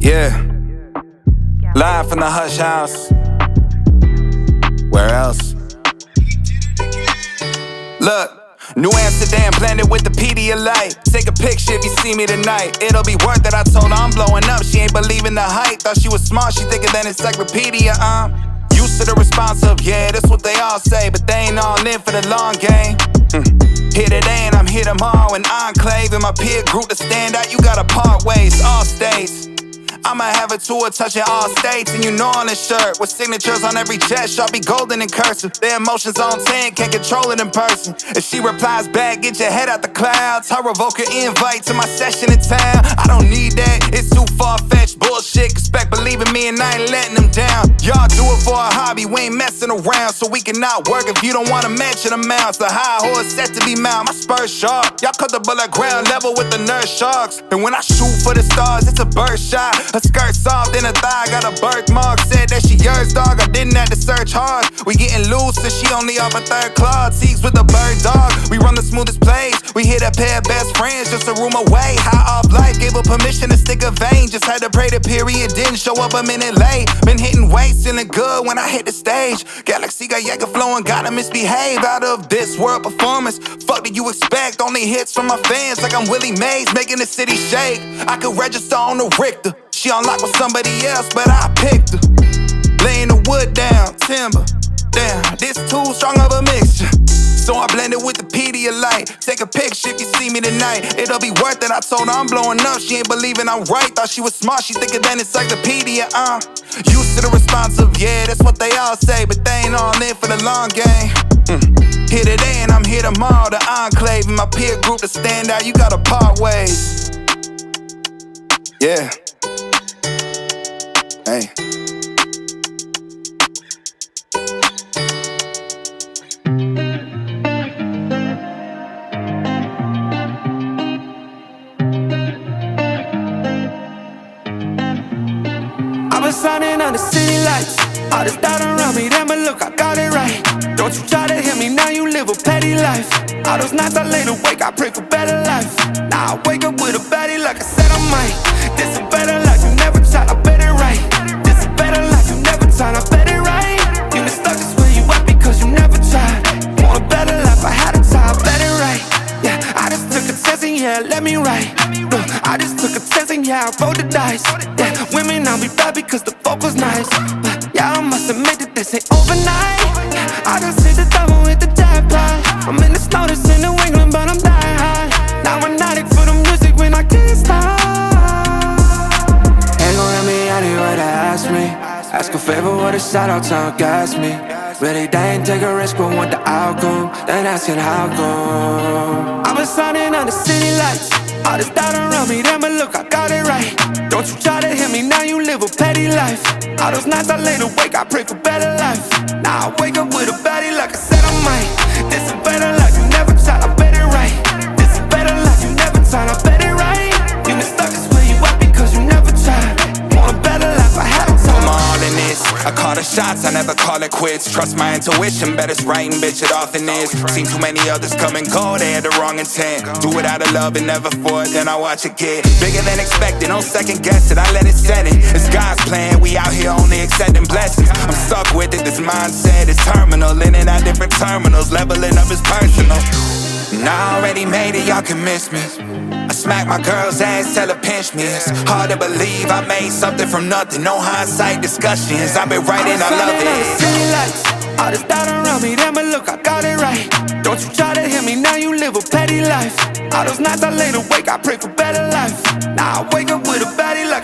Yeah, live from the Hush House. Where else? Look, New Amsterdam blended with the Pedialyte. Take a picture if you see me tonight. It'll be worth it, I told her I'm blowing up. She ain't believing the hype. Thought she was smart, she thinking that encyclopedia, Used to the response of, yeah, that's what they all say. But they ain't all in for the long game. Here today and I'm here tomorrow. An enclave in my peer group to stand out. You gotta part ways, all states. I'ma have a tour touching all states and you know on this shirt with signatures on every chest, sharpie golden in cursive. Their emotions on 10, can't control it in person. If she replies back, get your head out the clouds. I revoke an invite to my session in town. I don't need that, it's too far-fetched bullshit. Expect believing me and I ain't letting them down. Y'all do it for a hobby, we ain't messing around. So we can not work if you don't wanna mention amounts. The high horse set to be mount, my spurs sharp. Y'all comfortable at ground level with the nurse sharks. And when I shoot for the stars, it's a burst shot. Her skirt soft in her thigh, got a birthmark. Said that she yours, dog, I didn't have to search hard. We getting loose and she only off a third claw. Teagues with a bird dog, we run the smoothest plays. We hit a pair of best friends, just a room away. High off life, gave her permission to stick a vein. Just had to pray the period didn't show up a minute late. Been hitting weights, feeling good when I hit the stage. Galaxy got Jaeger flowing, gotta misbehave. Out of this world performance, fuck did you expect? Only hits from my fans like I'm Willie Mays, making the city shake. I could register on the Richter. She on lock with somebody else, but I picked her. Laying the wood down, timber. Damn, this too strong of a mixture. So I blended with the Pedialyte. Take a picture if you see me tonight. It'll be worth it, I told her I'm blowing up. She ain't believing I'm right. Thought she was smart, she thinking that encyclopedia, Used to the response of, yeah, that's what they all say. But they ain't all in for the long game. Here today and I'm here tomorrow. The enclave in my peer group to stand out. You gotta part ways. Yeah. Hey. I've been signing on the city lights. All this doubt around me, damn it, look, I got it right. Don't you try to hit me, now you live a petty life. All those nights I lay awake, I pray for better life. Now I wake up with a baddie like I said I might. This a better life, you never tried, I bet it right. This a better life, you never tried, I bet it right. You been stuck just where you at because you never tried. Want a better life, I had a try, I bet it right. Yeah, I just took a test and yeah, let me write. Look, I just took a test and yeah, I rolled the dice. Yeah, women, I'll be bad because the fuck was nice. But yeah, I must admit that this ain't overnight. I just hit the double with the jackpot. I'm in the snow, this in New England, but I'm dying high. Now I'm addict for the music when I can't stop. Ain't gon' let me out here what they ask me. Ask a favor, what a shout out to gas me. Really, they ain't take a risk, but want the outcome. Then asking how come. I've been signing on the city lights. All this doubt around me, damn it, look, I got it right. Don't you try to hit me, now you live a petty life. All those nights I lay awake, I pray for better life. Now I wake up with a baddie like I said I might. This a better life, you never tried, I bet it right. This a better life, you never tried, I bet it right. You been stuck just where you at because you never tried. Want a better life, I had a time. I'm all in this, I call the shots, I never call it quits. Trust my intuition, bet it's right and bitch it often is. Seen too many others come and go, they had the wrong intent. Do it out of love and never for it, then I watch it get bigger than expected, no second guess it, I let it set it. It's God's plan, we out here only accepting blessings. I'm stuck with it, this mindset is terminal. In and out different terminals, leveling up is personal. And I already made it, y'all can miss me. I smack my girl's ass, tell her pinch me. It's hard to believe I made something from nothing. No hindsight discussions, I've been writing, I love it. All this doubt around me, damn it, look, I got it right. Don't you try to hit me, now you live a petty life. All those nights I lay awake, I pray for better life. Now I wake up with a baddie like